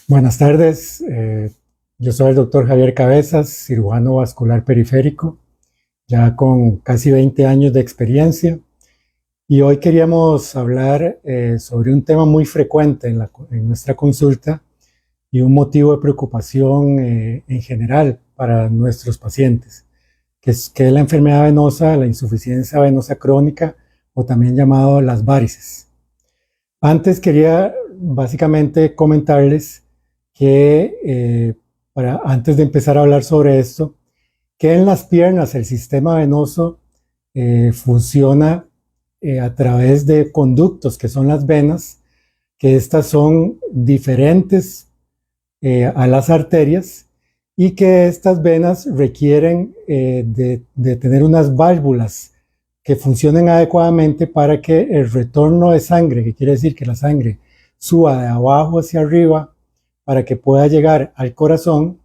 Buenas tardes, yo soy el doctor Javier Cabezas, cirujano vascular periférico, ya con casi 20 años de experiencia, y hoy queríamos hablar sobre un tema muy frecuente en nuestra consulta y un motivo de preocupación en general para nuestros pacientes, que es la enfermedad venosa, la insuficiencia venosa crónica o también llamado las varices. Antes quería básicamente comentarles que antes de empezar a hablar sobre esto, que en las piernas el sistema venoso funciona a través de conductos que son las venas, que estas son diferentes a las arterias y que estas venas requieren de tener unas válvulas que funcionen adecuadamente para que el retorno de sangre, que quiere decir que la sangre suba de abajo hacia arriba, para que pueda llegar al corazón,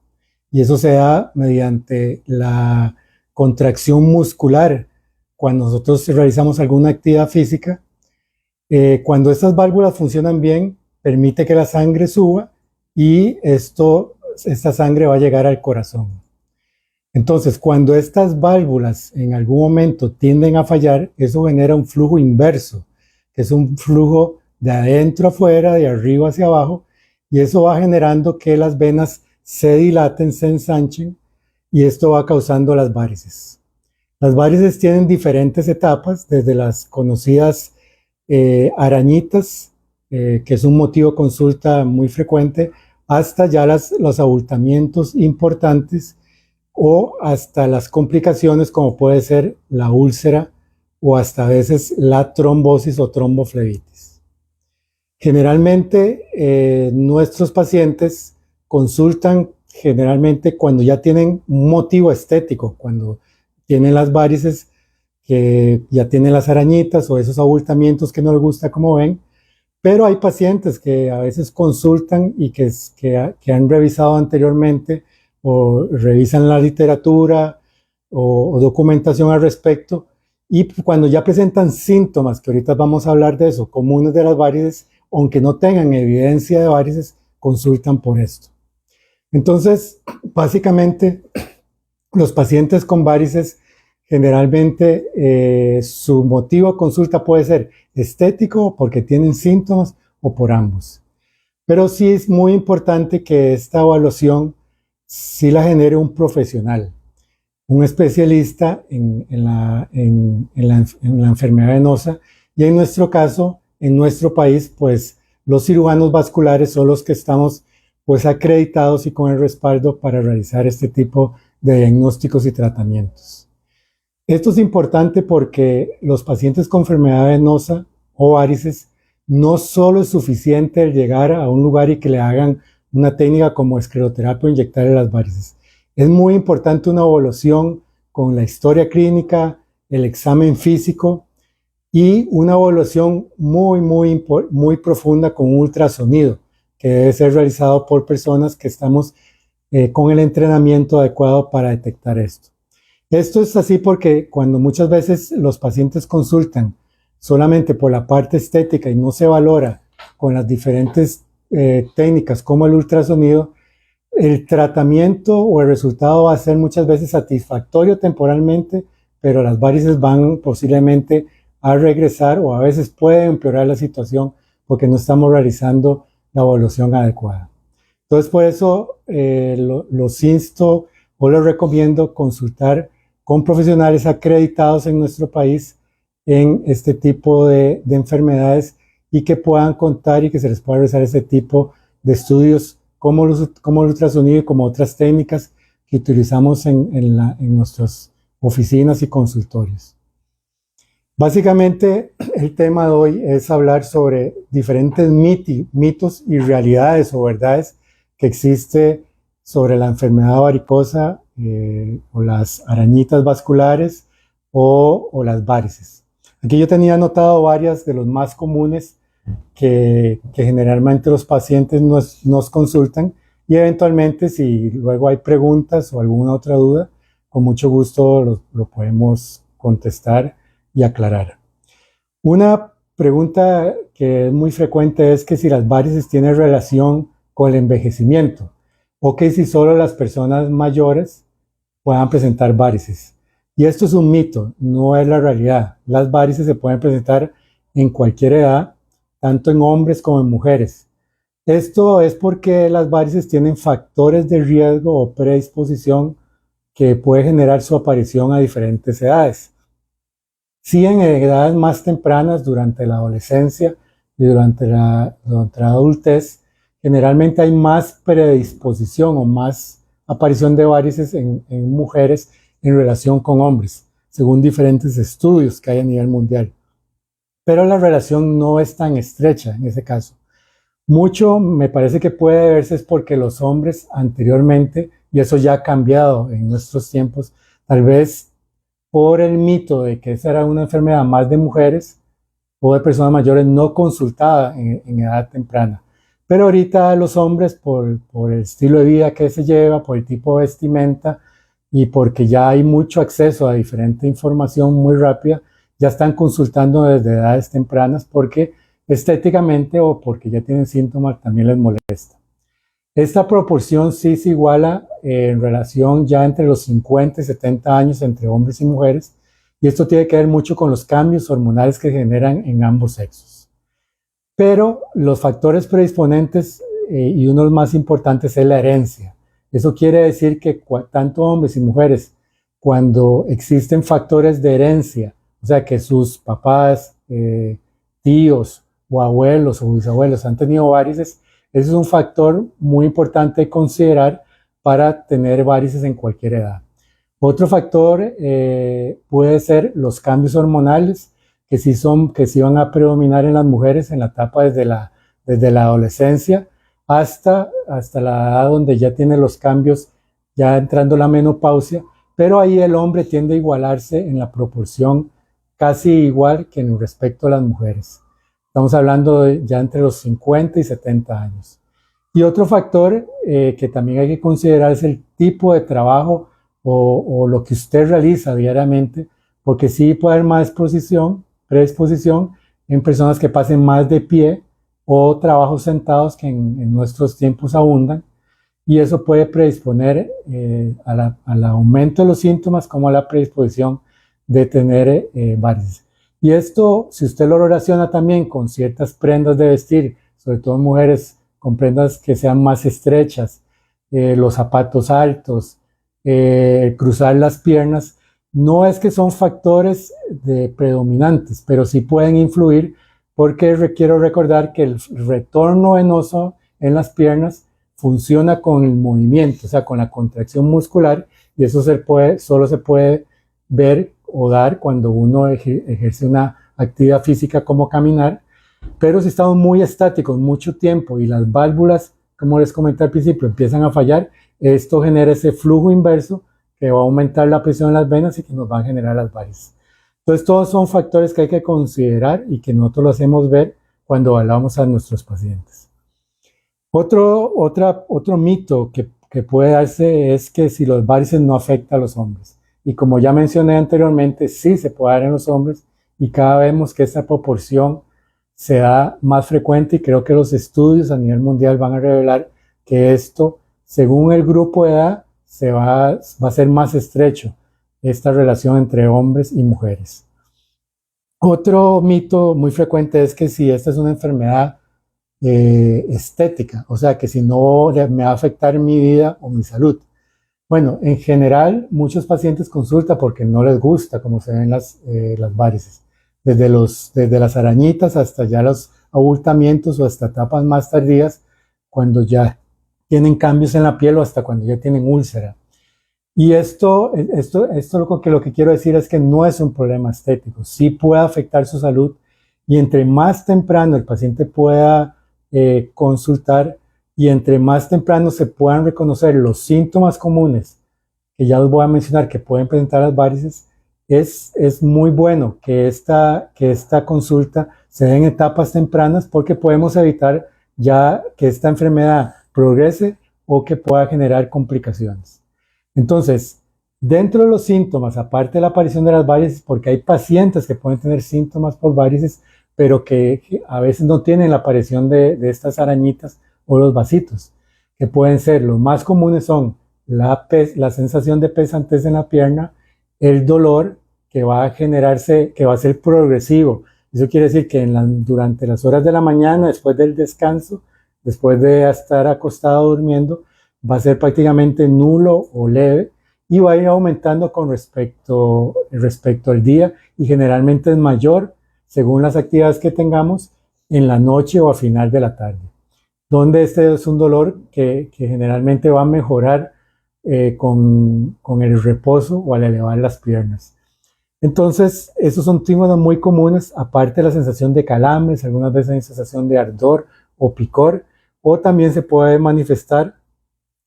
y eso se da mediante la contracción muscular cuando nosotros realizamos alguna actividad física. Cuando estas válvulas funcionan bien, permite que la sangre suba y esta sangre va a llegar al corazón. Entonces, cuando estas válvulas en algún momento tienden a fallar, eso genera un flujo inverso, que es un flujo de adentro a afuera, de arriba hacia abajo, y eso va generando que las venas se dilaten, se ensanchen, y esto va causando las varices. Las varices tienen diferentes etapas, desde las conocidas arañitas, que es un motivo de consulta muy frecuente, hasta ya los abultamientos importantes o hasta las complicaciones como puede ser la úlcera o hasta a veces la trombosis o tromboflebitis. Generalmente nuestros pacientes consultan generalmente cuando ya tienen un motivo estético, cuando tienen las varices, que ya tienen las arañitas o esos abultamientos que no les gusta como ven, pero hay pacientes que a veces consultan y que han revisado anteriormente o revisan la literatura o documentación al respecto, y cuando ya presentan síntomas, que ahorita vamos a hablar de eso, comunes de las varices, aunque no tengan evidencia de varices, consultan por esto. Entonces, básicamente, los pacientes con varices, generalmente su motivo de consulta puede ser estético, porque tienen síntomas, o por ambos. Pero sí es muy importante que esta evaluación sí la genere un profesional, un especialista en la enfermedad venosa, y en nuestro caso, en nuestro país, pues los cirujanos vasculares son los que estamos pues acreditados y con el respaldo para realizar este tipo de diagnósticos y tratamientos. Esto es importante porque los pacientes con enfermedad venosa o varices no solo es suficiente el llegar a un lugar y que le hagan una técnica como escleroterapia o inyectarle las varices. Es muy importante una evaluación con la historia clínica, el examen físico y una evaluación muy profunda con un ultrasonido, que debe ser realizado por personas que estamos con el entrenamiento adecuado para detectar esto. Esto es así porque cuando muchas veces los pacientes consultan solamente por la parte estética y no se valora con las diferentes técnicas como el ultrasonido, el tratamiento o el resultado va a ser muchas veces satisfactorio temporalmente, pero las varices van posiblemente a regresar o a veces puede empeorar la situación porque no estamos realizando la evaluación adecuada. Entonces, por eso los insto o les recomiendo consultar con profesionales acreditados en nuestro país en este tipo de enfermedades y que puedan contar y que se les pueda realizar este tipo de estudios como el ultrasonido y como otras técnicas que utilizamos en nuestras oficinas y consultorios. Básicamente, el tema de hoy es hablar sobre diferentes mitos y realidades o verdades que existen sobre la enfermedad varicosa o las arañitas vasculares o las varices. Aquí yo tenía anotado varias de los más comunes que generalmente los pacientes nos consultan, y eventualmente si luego hay preguntas o alguna otra duda, con mucho gusto lo podemos contestar y aclarar. Una pregunta que es muy frecuente es que si las varices tienen relación con el envejecimiento, o que si solo las personas mayores puedan presentar varices. Y esto es un mito, no es la realidad. Las varices se pueden presentar en cualquier edad, tanto en hombres como en mujeres. Esto es porque las varices tienen factores de riesgo o predisposición que puede generar su aparición a diferentes edades. Sí, en edades más tempranas, durante la adolescencia y durante la adultez, generalmente hay más predisposición o más aparición de varices en mujeres en relación con hombres, según diferentes estudios que hay a nivel mundial. Pero la relación no es tan estrecha en ese caso. Mucho me parece que puede verse es porque los hombres anteriormente, y eso ya ha cambiado en nuestros tiempos, tal vez por el mito de que esa era una enfermedad más de mujeres o de personas mayores no consultada en edad temprana. Pero ahorita los hombres, por el estilo de vida que se lleva, por el tipo de vestimenta y porque ya hay mucho acceso a diferente información muy rápida, ya están consultando desde edades tempranas porque estéticamente o porque ya tienen síntomas también les molesta. Esta proporción sí se iguala en relación ya entre los 50 y 70 años entre hombres y mujeres, y esto tiene que ver mucho con los cambios hormonales que generan en ambos sexos. Pero los factores predisponentes y uno de los más importantes es la herencia. Eso quiere decir que tanto hombres y mujeres, cuando existen factores de herencia, o sea que sus papás, tíos o abuelos o bisabuelos han tenido varices, ese es un factor muy importante de considerar para tener varices en cualquier edad. Otro factor puede ser los cambios hormonales, que sí van a predominar en las mujeres en la etapa desde la adolescencia hasta la edad donde ya tiene los cambios, ya entrando la menopausia, pero ahí el hombre tiende a igualarse en la proporción casi igual que en respecto a las mujeres. Estamos hablando de ya entre los 50 y 70 años. Y otro factor que también hay que considerar es el tipo de trabajo o lo que usted realiza diariamente, porque sí puede haber más predisposición en personas que pasen más de pie o trabajos sentados que en nuestros tiempos abundan, y eso puede predisponer al aumento de los síntomas como a la predisposición de tener varices. Y esto, si usted lo relaciona también con ciertas prendas de vestir, sobre todo en mujeres con prendas que sean más estrechas, los zapatos altos, cruzar las piernas, no es que son factores predominantes, pero sí pueden influir porque quiero recordar que el retorno venoso en las piernas funciona con el movimiento, o sea, con la contracción muscular, y eso solo se puede ver o dar cuando uno ejerce una actividad física como caminar. Pero si estamos muy estáticos mucho tiempo y las válvulas, como les comenté al principio, empiezan a fallar, esto genera ese flujo inverso que va a aumentar la presión en las venas y que nos va a generar las varices. Entonces, todos son factores que hay que considerar y que nosotros lo hacemos ver cuando evaluamos a nuestros pacientes. Otro mito que puede darse es que si los varices no afectan a los hombres. Y como ya mencioné anteriormente, sí se puede dar en los hombres y cada vez vemos que esta proporción se da más frecuente, y creo que los estudios a nivel mundial van a revelar que esto, según el grupo de edad, va a ser más estrecho esta relación entre hombres y mujeres. Otro mito muy frecuente es que si esta es una enfermedad estética, o sea que si no me va a afectar mi vida o mi salud. Bueno, en general muchos pacientes consultan porque no les gusta cómo se ven las varices, desde las arañitas hasta ya los abultamientos o hasta etapas más tardías, cuando ya tienen cambios en la piel o hasta cuando ya tienen úlcera. Y esto lo que quiero decir es que no es un problema estético, sí puede afectar su salud, y entre más temprano el paciente pueda consultar y entre más temprano se puedan reconocer los síntomas comunes, que ya los voy a mencionar, que pueden presentar las varices, es muy bueno que esta consulta se dé en etapas tempranas, porque podemos evitar ya que esta enfermedad progrese o que pueda generar complicaciones. Entonces, dentro de los síntomas, aparte de la aparición de las varices, porque hay pacientes que pueden tener síntomas por varices, pero que a veces no tienen la aparición de estas arañitas o los vasitos, que pueden ser, los más comunes son la sensación de pesantez en la pierna, el dolor que va a generarse, que va a ser progresivo. Eso quiere decir que durante las horas de la mañana, después del descanso, después de estar acostado durmiendo, va a ser prácticamente nulo o leve y va a ir aumentando con respecto al día y generalmente es mayor según las actividades que tengamos en la noche o a final de la tarde, donde este es un dolor que generalmente va a mejorar con el reposo o al elevar las piernas. Entonces, esos son síntomas muy comunes, aparte de la sensación de calambres, algunas veces hay sensación de ardor o picor, o también se puede manifestar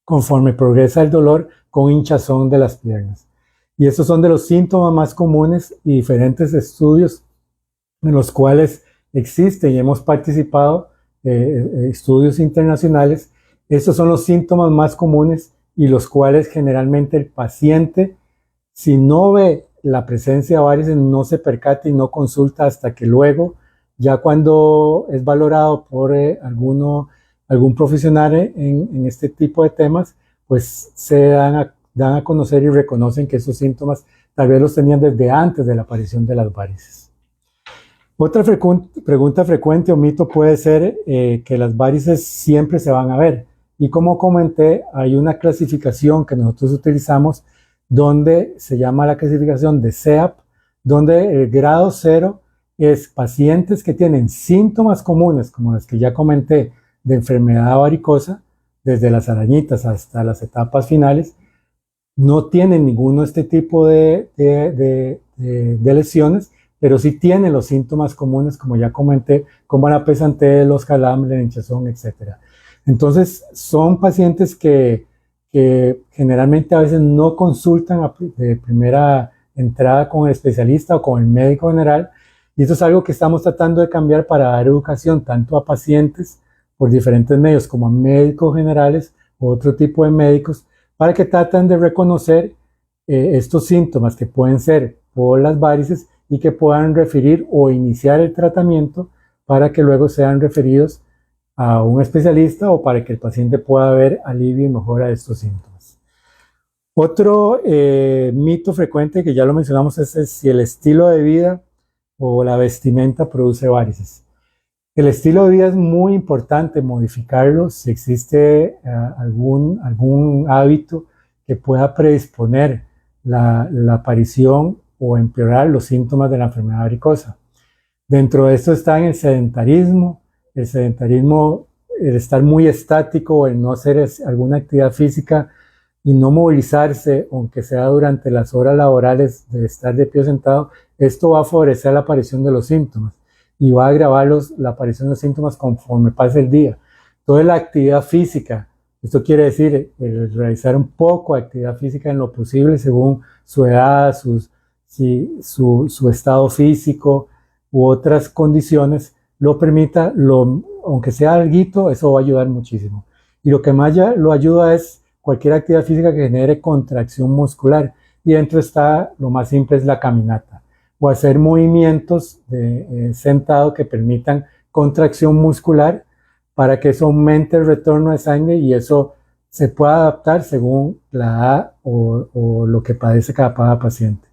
conforme progresa el dolor con hinchazón de las piernas. Y estos son de los síntomas más comunes y diferentes estudios en los cuales existen y hemos participado estudios internacionales. Estos son los síntomas más comunes y los cuales generalmente el paciente, si no ve la presencia de varices, no se percata y no consulta hasta que luego, ya cuando es valorado por algún profesional en este tipo de temas, pues se dan a conocer y reconocen que esos síntomas tal vez los tenían desde antes de la aparición de las varices. Otra pregunta frecuente o mito puede ser que las varices siempre se van a ver. Y como comenté, hay una clasificación que nosotros utilizamos donde se llama la clasificación de SEAP, donde el grado 0 es pacientes que tienen síntomas comunes, como las que ya comenté, de enfermedad varicosa, desde las arañitas hasta las etapas finales, no tienen ninguno de este tipo de lesiones, pero sí tienen los síntomas comunes, como ya comenté, como la pesantez, los calambres, la hinchazón, etc. Entonces, son pacientes que generalmente a veces no consultan de primera entrada con el especialista o con el médico general, y esto es algo que estamos tratando de cambiar para dar educación tanto a pacientes por diferentes medios como a médicos generales u otro tipo de médicos, para que traten de reconocer estos síntomas que pueden ser por las varices y que puedan referir o iniciar el tratamiento para que luego sean referidos a un especialista o para que el paciente pueda ver alivio y mejora de estos síntomas. Otro mito frecuente que ya lo mencionamos es si el estilo de vida o la vestimenta produce varices. El estilo de vida es muy importante modificarlo si existe algún hábito que pueda predisponer la aparición o empeorar los síntomas de la enfermedad varicosa. Dentro de esto está el sedentarismo, el estar muy estático o el no hacer alguna actividad física y no movilizarse, aunque sea durante las horas laborales de estar de pie o sentado, esto va a favorecer la aparición de los síntomas y va a agravar la aparición de los síntomas conforme pase el día. Toda la actividad física, esto quiere decir realizar un poco de actividad física en lo posible según su edad, su estado físico u otras condiciones, lo permita, aunque sea alguito, eso va a ayudar muchísimo. Y lo que más lo ayuda es cualquier actividad física que genere contracción muscular. Y dentro está, lo más simple es la caminata, o hacer movimientos sentado que permitan contracción muscular para que eso aumente el retorno de sangre y eso se pueda adaptar según la edad o lo que padece cada paciente.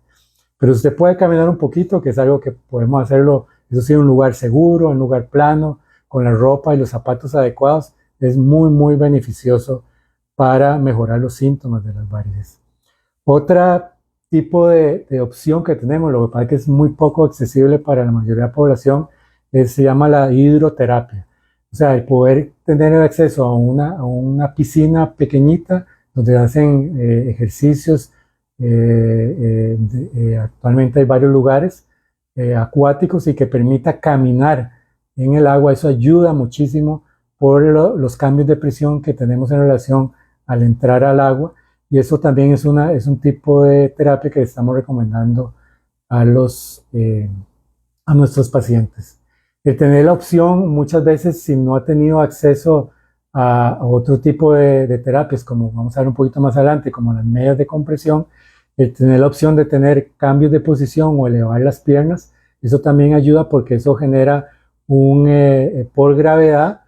Pero usted puede caminar un poquito, que es algo que podemos hacerlo, eso sí, en un lugar seguro, en un lugar plano, con la ropa y los zapatos adecuados, es muy, muy beneficioso para mejorar los síntomas de las varices. Otro tipo de opción que tenemos, lo que pasa es que es muy poco accesible para la mayoría de la población, se llama la hidroterapia. O sea, el poder tener el acceso a una piscina pequeñita donde hacen ejercicios. Actualmente hay varios lugares acuáticos y que permita caminar en el agua. Eso ayuda muchísimo por los cambios de presión que tenemos en relación al entrar al agua, y eso también es un tipo de terapia que estamos recomendando a nuestros pacientes. El tener la opción, muchas veces, si no ha tenido acceso a otro tipo de terapias, como vamos a ver un poquito más adelante, como las medias de compresión, el tener la opción de tener cambios de posición o elevar las piernas, eso también ayuda porque eso genera por gravedad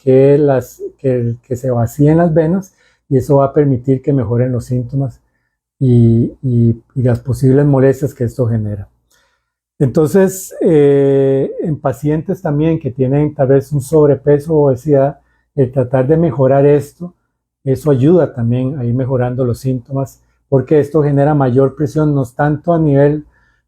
que se vacíen las venas, y eso va a permitir que mejoren los síntomas y las posibles molestias que esto genera. Entonces, en pacientes también que tienen tal vez un sobrepeso o obesidad, el tratar de mejorar esto, eso ayuda también a ir mejorando los síntomas, porque esto genera mayor presión, no tanto a nivel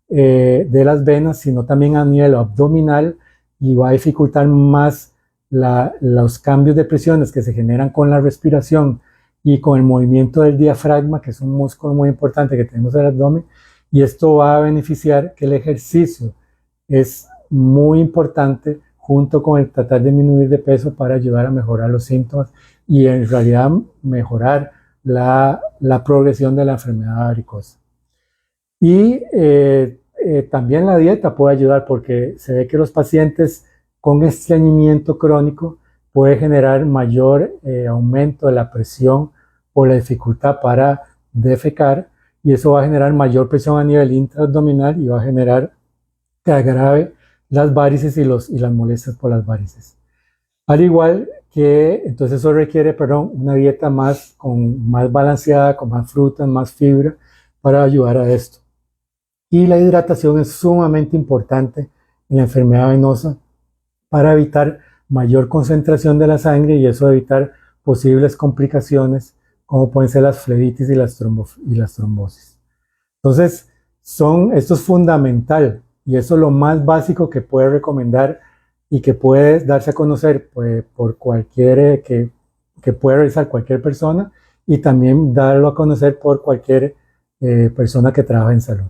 de las venas, sino también a nivel abdominal, y va a dificultar más los cambios de presiones que se generan con la respiración y con el movimiento del diafragma, que es un músculo muy importante que tenemos en el abdomen, y esto va a beneficiar que el ejercicio es muy importante junto con el tratar de disminuir de peso para ayudar a mejorar los síntomas y en realidad mejorar la progresión de la enfermedad varicosa. Y también la dieta puede ayudar, porque se ve que los pacientes con estreñimiento crónico puede generar mayor aumento de la presión o la dificultad para defecar, y eso va a generar mayor presión a nivel intraabdominal y va a generar que agrave las varices y las molestias por las varices. Al igual que, entonces eso requiere, una dieta más balanceada, con más frutas, más fibra, para ayudar a esto. Y la hidratación es sumamente importante en la enfermedad venosa para evitar mayor concentración de la sangre, y eso evitar posibles complicaciones como pueden ser las flebitis y las trombosis. Entonces, esto es fundamental, y eso es lo más básico que puede recomendar y que puede darse a conocer por cualquier, que puede realizar cualquier persona, y también darlo a conocer por cualquier persona que trabaja en salud.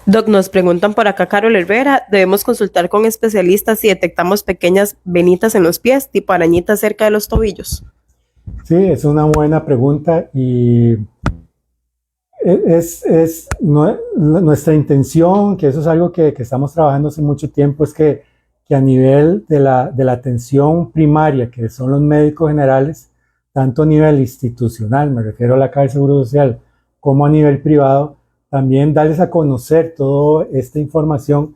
Doc, nos preguntan por acá, Carol Herrera, ¿debemos consultar con especialistas si detectamos pequeñas venitas en los pies, tipo arañitas cerca de los tobillos? Sí, es una buena pregunta, y nuestra intención, que eso es algo que estamos trabajando hace mucho tiempo, es que a nivel de la atención primaria, que son los médicos generales, tanto a nivel institucional, me refiero a la Caja del Seguro Social, como a nivel privado, también darles a conocer toda esta información,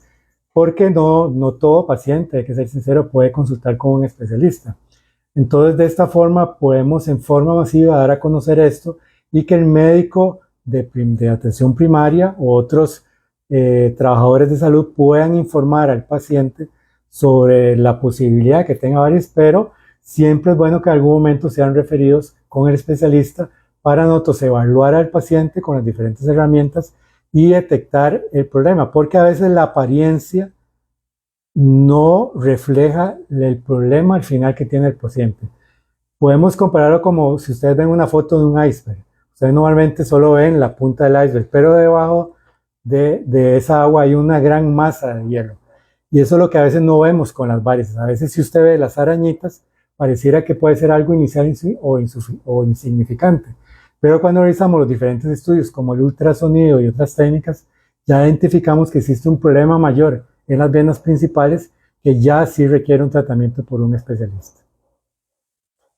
porque no todo paciente, hay que ser sincero, puede consultar con un especialista. Entonces, de esta forma podemos en forma masiva dar a conocer esto, y que el médico de atención primaria u otros trabajadores de salud puedan informar al paciente sobre la posibilidad que tenga varices, pero siempre es bueno que en algún momento sean referidos con el especialista para nosotros evaluar al paciente con las diferentes herramientas y detectar el problema, porque a veces la apariencia no refleja el problema al final que tiene el paciente. Podemos compararlo como si ustedes ven una foto de un iceberg. Ustedes normalmente solo ven la punta del iceberg, pero debajo de esa agua hay una gran masa de hielo. Y eso es lo que a veces no vemos con las varices. A veces si usted ve las arañitas, pareciera que puede ser algo inicial o insignificante. Pero cuando realizamos los diferentes estudios, como el ultrasonido y otras técnicas, ya identificamos que existe un problema mayor en las venas principales, que ya sí requiere un tratamiento por un especialista.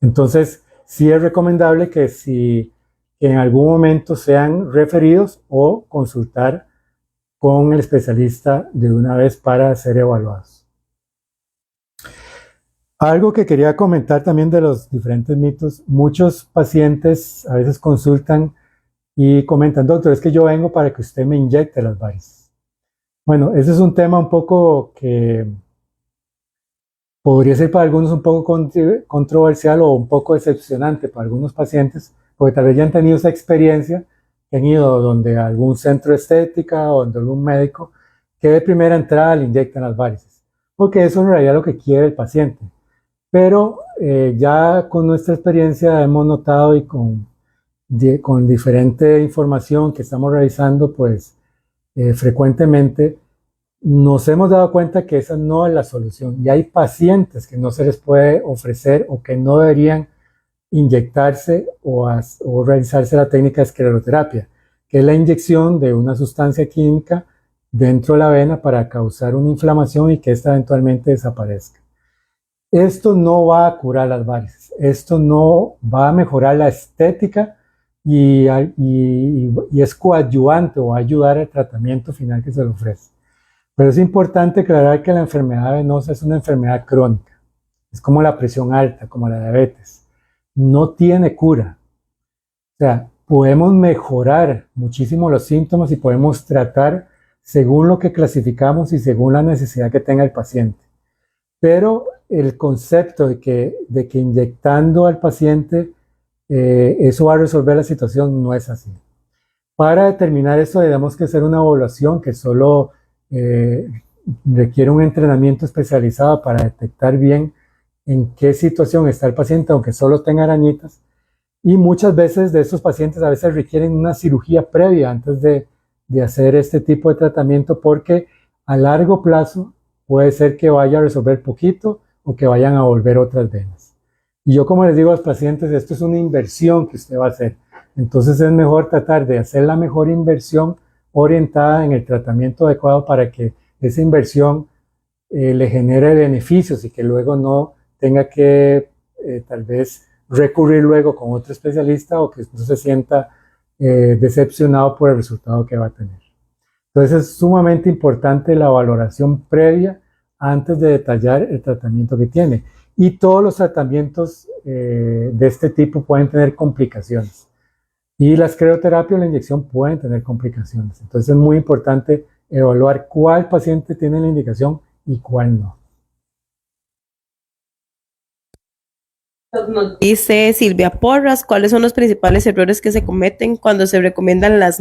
Entonces, sí es recomendable que si en algún momento sean referidos o consultar con el especialista de una vez para ser evaluados. Algo que quería comentar también de los diferentes mitos: muchos pacientes a veces consultan y comentan, doctor, es que yo vengo para que usted me inyecte las varices. Bueno, ese es un tema un poco que podría ser para algunos un poco controversial o un poco decepcionante para algunos pacientes, porque tal vez ya han tenido esa experiencia, que han ido donde algún centro de estética o donde algún médico, que de primera entrada le inyectan las varices, porque eso en realidad es lo que quiere el paciente. Pero ya con nuestra experiencia hemos notado, y con diferente información que estamos revisando, pues frecuentemente nos hemos dado cuenta que esa no es la solución, y hay pacientes que no se les puede ofrecer o que no deberían inyectarse o realizarse la técnica de escleroterapia, que es la inyección de una sustancia química dentro de la vena para causar una inflamación y que esta eventualmente desaparezca. Esto no va a curar las varices, esto no va a mejorar la estética, y es coadyuvante o va a ayudar al tratamiento final que se le ofrece. Pero es importante aclarar que la enfermedad venosa es una enfermedad crónica. Es como la presión alta, como la diabetes. No tiene cura. O sea, podemos mejorar muchísimo los síntomas y podemos tratar según lo que clasificamos y según la necesidad que tenga el paciente. Pero el concepto de que inyectando al paciente eso va a resolver la situación no es así. Para determinar eso tenemos que hacer una evaluación que solo requiere un entrenamiento especializado para detectar bien en qué situación está el paciente, aunque solo tenga arañitas. Y muchas veces de estos pacientes a veces requieren una cirugía previa antes de hacer este tipo de tratamiento porque a largo plazo puede ser que vaya a resolver poquito o que vayan a volver otras venas. Y yo como les digo a los pacientes, esto es una inversión que usted va a hacer. Entonces es mejor tratar de hacer la mejor inversión orientada en el tratamiento adecuado para que esa inversión le genere beneficios y que luego no tenga que tal vez recurrir luego con otro especialista o que no se sienta decepcionado por el resultado que va a tener. Entonces es sumamente importante la valoración previa antes de detallar el tratamiento que tiene. Y todos los tratamientos de este tipo pueden tener complicaciones. Y la escleroterapia o la inyección pueden tener complicaciones. Entonces es muy importante evaluar cuál paciente tiene la indicación y cuál no. Nos dice Silvia Porras, ¿cuáles son los principales errores que se cometen cuando se recomiendan las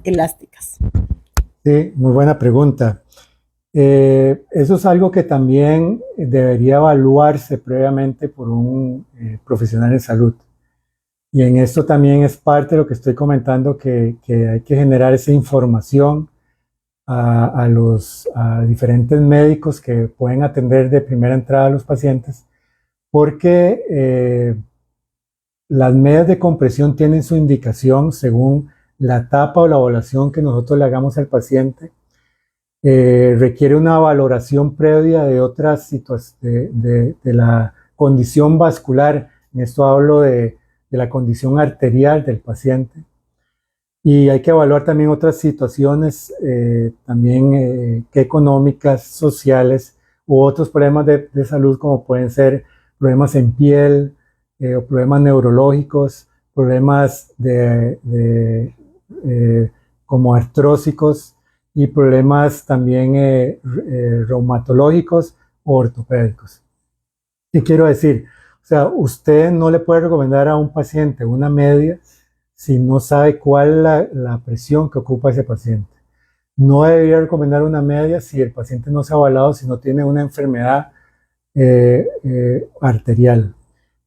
elásticas? Sí, muy buena pregunta. Eso es algo que también debería evaluarse previamente por un profesional de salud. Y en esto también es parte de lo que estoy comentando, que hay que generar esa información a diferentes médicos que pueden atender de primera entrada a los pacientes, porque las medias de compresión tienen su indicación según la etapa o la evaluación que nosotros le hagamos al paciente. Requiere una valoración previa de otras situaciones, de la condición vascular. En esto hablo de la condición arterial del paciente. Y hay que evaluar también otras situaciones, también que económicas, sociales u otros problemas de salud como pueden ser problemas en piel o problemas neurológicos, problemas como artrósicos y problemas también reumatológicos o ortopédicos. ¿Qué quiero decir? O sea, usted no le puede recomendar a un paciente una media si no sabe cuál es la presión que ocupa ese paciente. No debería recomendar una media si el paciente no se ha avalado, si no tiene una enfermedad arterial.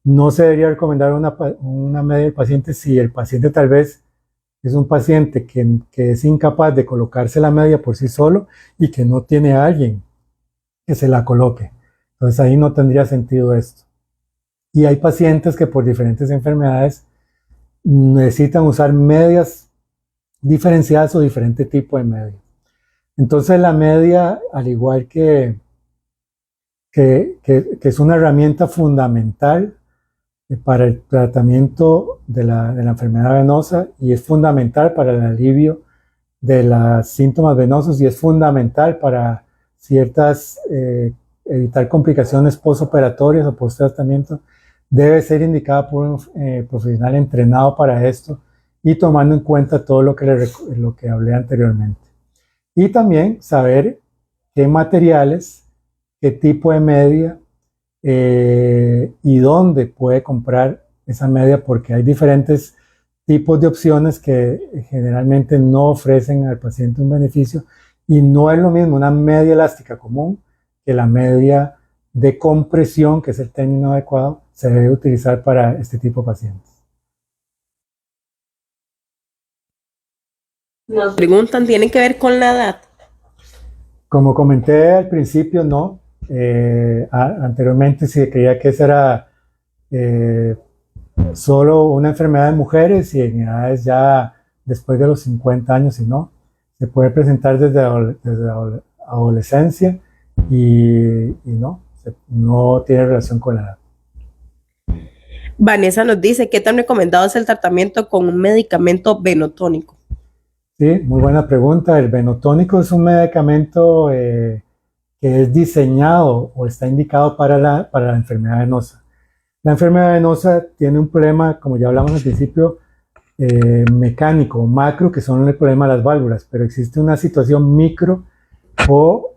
No se debería recomendar una media del paciente si el paciente tal vez es un paciente que es incapaz de colocarse la media por sí solo y que no tiene a alguien que se la coloque. Entonces ahí no tendría sentido esto. Y hay pacientes que por diferentes enfermedades necesitan usar medias diferenciadas o diferente tipo de media. Entonces la media, al igual que es una herramienta fundamental para el tratamiento de la enfermedad venosa y es fundamental para el alivio de los síntomas venosos y es fundamental para evitar complicaciones postoperatorias o post-tratamiento, debe ser indicada por un profesional entrenado para esto y tomando en cuenta todo lo que hablé anteriormente. Y también saber qué materiales, qué tipo de media y dónde puede comprar esa media, porque hay diferentes tipos de opciones que generalmente no ofrecen al paciente un beneficio y no es lo mismo una media elástica común que la media de compresión, que es el término adecuado, se debe utilizar para este tipo de pacientes. Nos preguntan, ¿tienen que ver con la edad? Como comenté al principio, no. Anteriormente se creía que esa era solo una enfermedad de mujeres y en edades ya después de los 50 años, y no. Se puede presentar desde adolescencia y no tiene relación con la edad. Vanessa nos dice, ¿qué tan recomendado es el tratamiento con un medicamento venotónico? Sí, muy buena pregunta. El venotónico es un medicamento que es diseñado o está indicado para la enfermedad venosa. La enfermedad venosa tiene un problema, como ya hablamos al principio, mecánico, macro, que son el problema de las válvulas, pero existe una situación micro o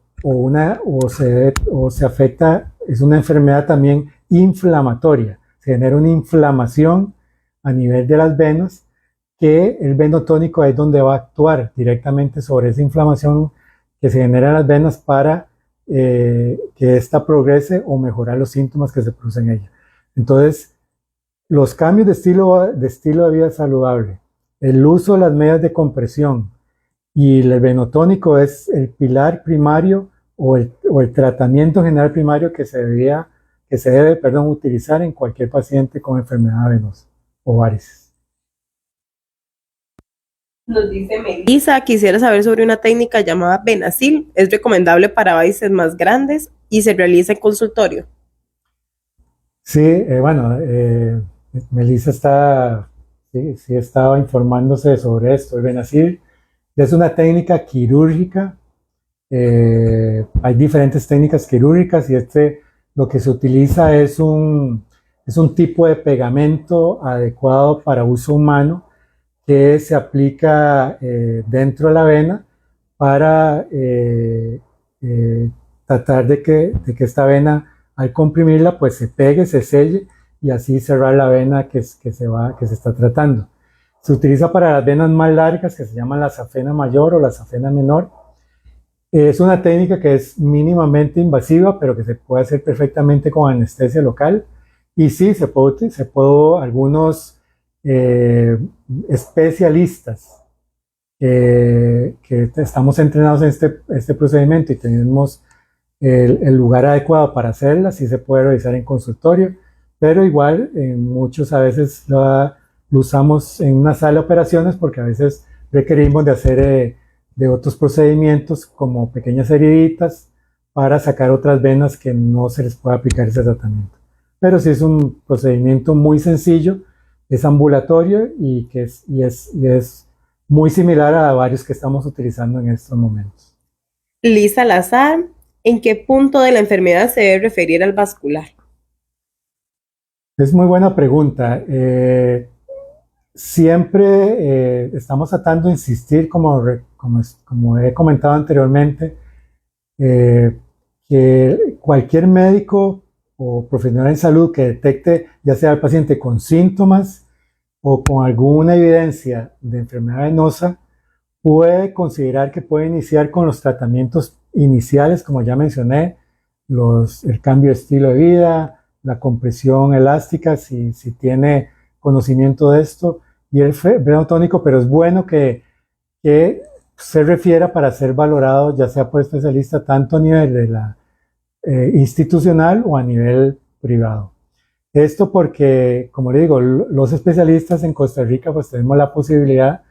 se afecta, es una enfermedad también inflamatoria. Se genera una inflamación a nivel de las venas que el venotónico es donde va a actuar directamente sobre esa inflamación que se genera en las venas para que ésta progrese o mejorar los síntomas que se producen en ella. Entonces, los cambios de estilo de vida saludable, el uso de las medidas de compresión y el venotónico es el pilar primario o el tratamiento general primario que se debe utilizar en cualquier paciente con enfermedad venosa o varices. Nos dice Melissa, quisiera saber sobre una técnica llamada Benacil. Es recomendable para varices más grandes y se realiza en consultorio. Sí, Melissa sí estaba informándose sobre esto. El Benacil es una técnica quirúrgica. Hay diferentes técnicas quirúrgicas y lo que se utiliza es un tipo de pegamento adecuado para uso humano que se aplica dentro de la vena para tratar de que esta vena, al comprimirla, pues se pegue, se selle y así cerrar la vena que se está tratando. Se utiliza para las venas más largas, que se llaman la safena mayor o la safena menor. Es una técnica que es mínimamente invasiva, pero que se puede hacer perfectamente con anestesia local. Y sí, algunos especialistas que estamos entrenados en este procedimiento y tenemos el lugar adecuado para hacerla, sí se puede realizar en consultorio, pero igual muchos a veces lo usamos en una sala de operaciones porque a veces requerimos de hacer de otros procedimientos como pequeñas heriditas para sacar otras venas que no se les puede aplicar ese tratamiento. Pero sí es un procedimiento muy sencillo, es ambulatorio y es muy similar a varios que estamos utilizando en estos momentos. Lisa Lazar, ¿en qué punto de la enfermedad se debe referir al vascular? Es muy buena pregunta. Siempre estamos tratando de insistir, como he comentado anteriormente, que cualquier médico o profesional en salud que detecte ya sea al paciente con síntomas o con alguna evidencia de enfermedad venosa, puede considerar que puede iniciar con los tratamientos iniciales, como ya mencioné, el cambio de estilo de vida, la compresión elástica, si tiene conocimiento de esto, y el venotónico, pero es bueno que se refiera para ser valorado, ya sea por especialista, tanto a nivel de la institucional o a nivel privado. Esto porque, como le digo, los especialistas en Costa Rica pues tenemos la posibilidad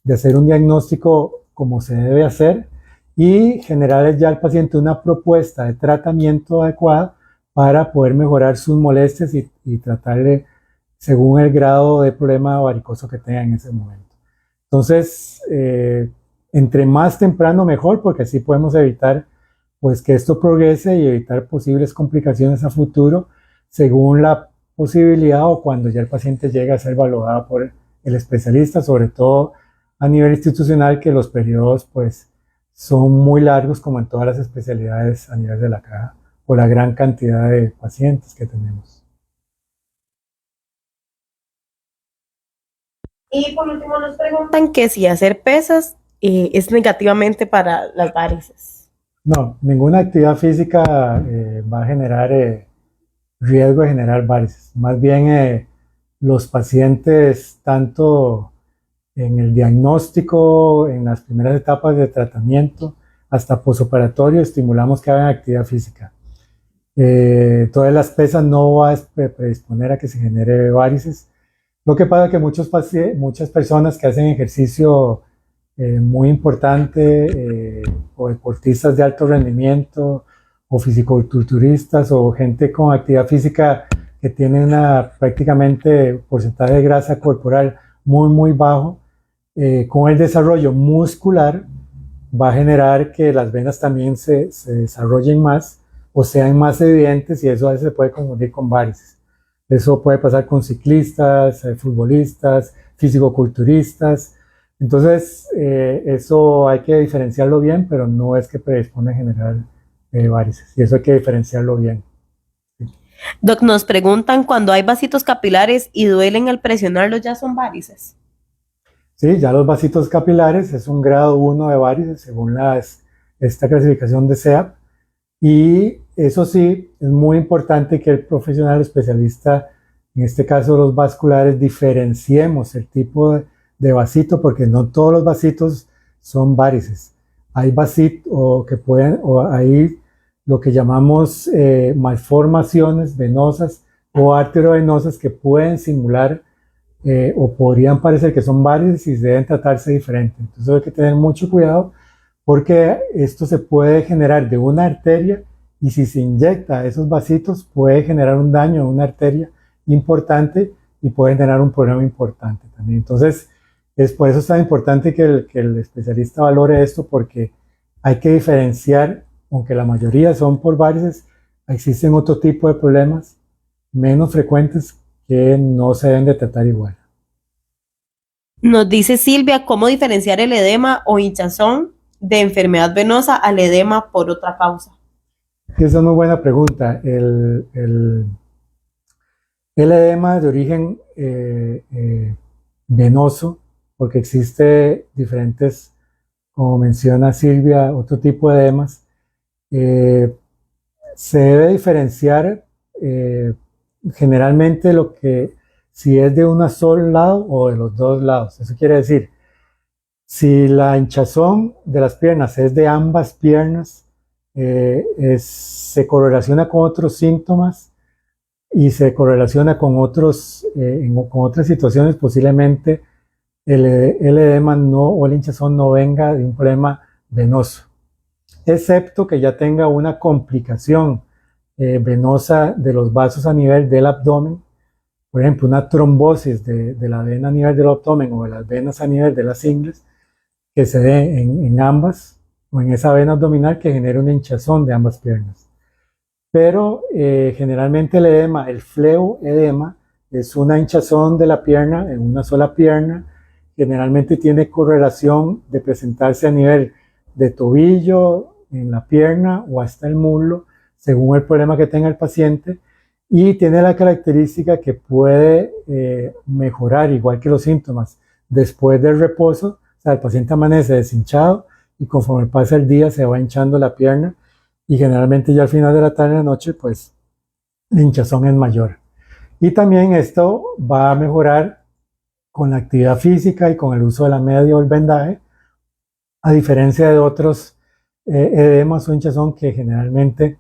de hacer un diagnóstico como se debe hacer y generar ya al paciente una propuesta de tratamiento adecuada para poder mejorar sus molestias y tratarle según el grado de problema varicoso que tenga en ese momento. Entonces, entre más temprano mejor, porque así podemos evitar pues que esto progrese y evitar posibles complicaciones a futuro según la posibilidad o cuando ya el paciente llega a ser valorado por el especialista, sobre todo a nivel institucional, que los periodos pues son muy largos como en todas las especialidades a nivel de la caja por la gran cantidad de pacientes que tenemos. Y por último nos preguntan que si hacer pesas es negativamente para las varices. No, ninguna actividad física va a generar riesgo de generar varices. Más bien los pacientes, tanto en el diagnóstico, en las primeras etapas de tratamiento, hasta posoperatorio, estimulamos que hagan actividad física. Todas las pesas no va a predisponer a que se genere varices. Lo que pasa es que muchas personas que hacen ejercicio muy importante, o deportistas de alto rendimiento, o fisicoculturistas, o gente con actividad física que tiene prácticamente porcentaje de grasa corporal muy, muy bajo, con el desarrollo muscular va a generar que las venas también se desarrollen más o sean más evidentes, y eso a veces se puede confundir con varices. Eso puede pasar con ciclistas, futbolistas, fisicoculturistas. Entonces, eso hay que diferenciarlo bien, pero no es que predispone a generar varices, y eso hay que diferenciarlo bien. Doc, nos preguntan, cuando hay vasitos capilares y duelen al presionarlos, ¿ya son varices? Sí, ya los vasitos capilares es un grado 1 de varices según esta clasificación de SEAP, y eso sí, es muy importante que el profesional especialista, en este caso los vasculares, diferenciemos el tipo de vasito, porque no todos los vasitos son varices. Hay vasitos o hay lo que llamamos malformaciones venosas o arteriovenosas que pueden simular o podrían parecer que son varices y deben tratarse diferente. Entonces hay que tener mucho cuidado, porque esto se puede generar de una arteria, y si se inyecta esos vasitos puede generar un daño a una arteria importante y puede generar un problema importante también. Entonces, por eso es tan importante que el especialista valore esto, porque hay que diferenciar, aunque la mayoría son por varices, existen otro tipo de problemas menos frecuentes que no se deben de tratar igual. Nos dice Silvia, ¿cómo diferenciar el edema o hinchazón de enfermedad venosa al edema por otra causa? Esa es una buena pregunta. El edema de origen venoso, porque existe diferentes, como menciona Silvia, otro tipo de edemas, se debe diferenciar generalmente si es de un solo lado o de los dos lados. Eso quiere decir, si la hinchazón de las piernas es de ambas piernas, se correlaciona con otros síntomas y se correlaciona con otras situaciones, posiblemente el edema o la hinchazón no venga de un problema venoso, excepto que ya tenga una complicación venosa de los vasos a nivel del abdomen, por ejemplo, una trombosis de la vena a nivel del abdomen o de las venas a nivel de las ingles, que se dé en ambas o en esa vena abdominal, que genere una hinchazón de ambas piernas. Pero generalmente el edema, el fleoedema, es una hinchazón de la pierna en una sola pierna. Generalmente tiene correlación de presentarse a nivel de tobillo, en la pierna o hasta el muslo, según el problema que tenga el paciente, y tiene la característica que puede mejorar, igual que los síntomas, después del reposo. O sea, el paciente amanece deshinchado y conforme pasa el día se va hinchando la pierna, y generalmente ya al final de la tarde y la noche, pues la hinchazón es mayor. Y también esto va a mejorar con la actividad física y con el uso de la media o el vendaje, a diferencia de otros edemas o hinchazón que generalmente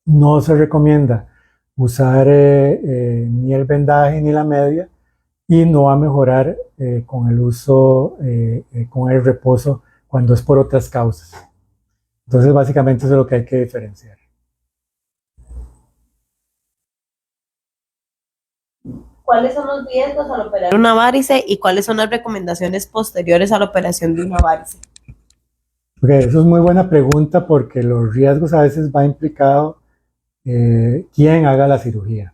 no se recomienda usar ni el vendaje ni la media, y no va a mejorar con el uso, con el reposo, cuando es por otras causas. Entonces, básicamente eso es lo que hay que diferenciar. ¿Cuáles son los riesgos al operar una varice y cuáles son las recomendaciones posteriores a la operación de una varice? Okay, eso es muy buena pregunta, porque los riesgos a veces va implicado quién haga la cirugía.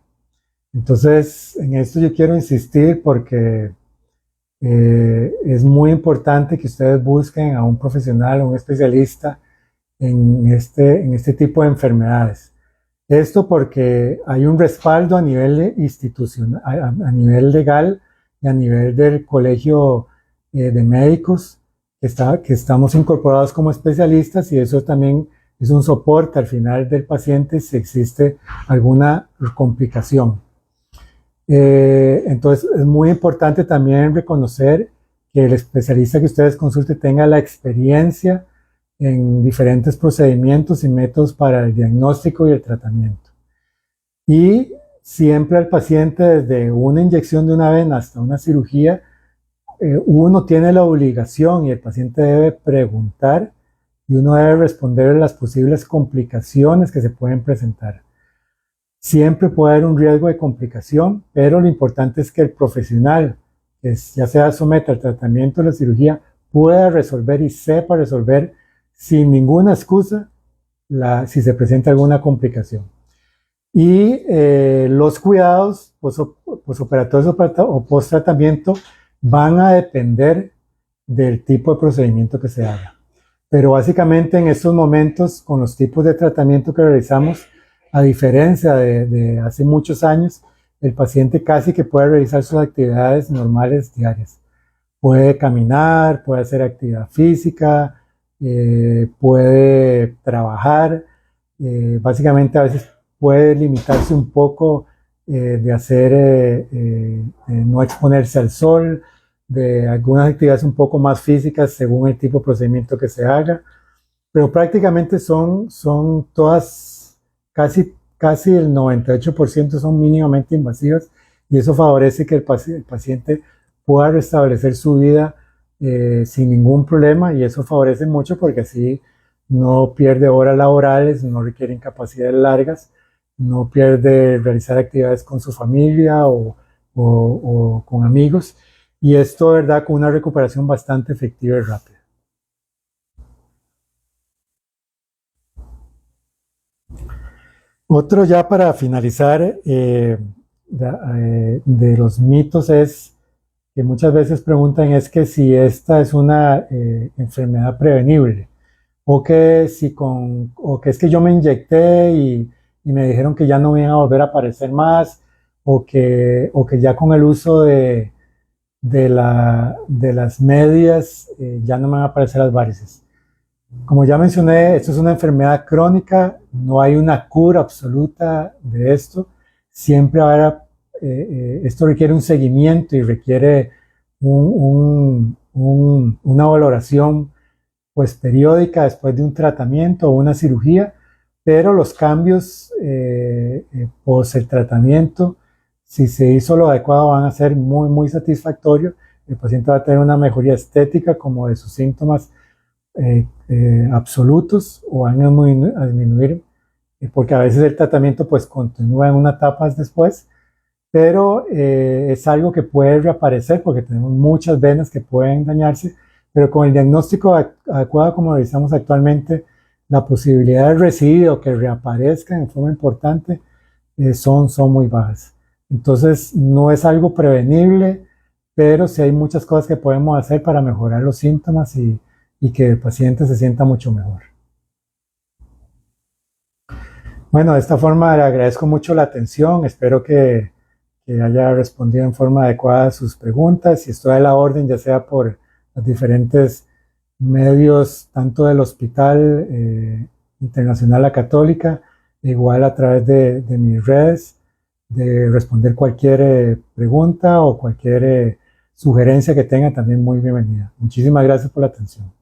Entonces, en esto yo quiero insistir, porque es muy importante que ustedes busquen a un profesional, a un especialista en este tipo de enfermedades. Esto porque hay un respaldo a nivel institucional, a nivel legal y a nivel del colegio de médicos, que estamos incorporados como especialistas, y eso también es un soporte al final del paciente si existe alguna complicación. Entonces es muy importante también reconocer que el especialista que ustedes consulten tenga la experiencia en diferentes procedimientos y métodos para el diagnóstico y el tratamiento. Y siempre al paciente, desde una inyección de una vena hasta una cirugía, uno tiene la obligación y el paciente debe preguntar, y uno debe responder las posibles complicaciones que se pueden presentar. Siempre puede haber un riesgo de complicación, pero lo importante es que el profesional ya sea someta al tratamiento o la cirugía, pueda resolver y sepa resolver sin ninguna excusa si se presenta alguna complicación. Y los cuidados posoperatorios o post-tratamiento van a depender del tipo de procedimiento que se haga. Pero básicamente en estos momentos, con los tipos de tratamiento que realizamos, a diferencia de hace muchos años, el paciente casi que puede realizar sus actividades normales diarias. Puede caminar, puede hacer actividad física, puede trabajar, básicamente a veces puede limitarse un poco de hacer, no exponerse al sol, de algunas actividades un poco más físicas según el tipo de procedimiento que se haga, pero prácticamente son todas, casi el 98% son mínimamente invasivas y eso favorece que el paciente pueda restablecer su vida sin ningún problema y eso favorece mucho porque así no pierde horas laborales, no requiere incapacidades largas, no pierde realizar actividades con su familia o con amigos y esto, ¿verdad?, con una recuperación bastante efectiva y rápida. Otro ya para finalizar de los mitos es que muchas veces preguntan es que si esta es una enfermedad prevenible o que es que yo me inyecté y me dijeron que ya no me iban a volver a aparecer más o que ya con el uso de las medias ya no me van a aparecer las varices. Como ya mencioné, esto es una enfermedad crónica, no hay una cura absoluta de esto, siempre habrá, esto requiere un seguimiento y requiere una valoración pues periódica después de un tratamiento o una cirugía, pero los cambios post el tratamiento, si se hizo lo adecuado, van a ser muy, muy satisfactorios. El paciente va a tener una mejoría estética como de sus síntomas absolutos o van a disminuir porque a veces el tratamiento pues continúa en una etapa después, pero es algo que puede reaparecer porque tenemos muchas venas que pueden dañarse, pero con el diagnóstico adecuado como realizamos actualmente, la posibilidad de recidivo que reaparezcan en forma importante son muy bajas. Entonces no es algo prevenible, pero sí hay muchas cosas que podemos hacer para mejorar los síntomas y que el paciente se sienta mucho mejor. Bueno, de esta forma le agradezco mucho la atención, espero que haya respondido en forma adecuada a sus preguntas y estoy a la orden ya sea por los diferentes medios, tanto del Hospital Internacional La Católica, igual a través de mis redes, de responder cualquier pregunta o cualquier sugerencia que tenga, también muy bienvenida. Muchísimas gracias por la atención.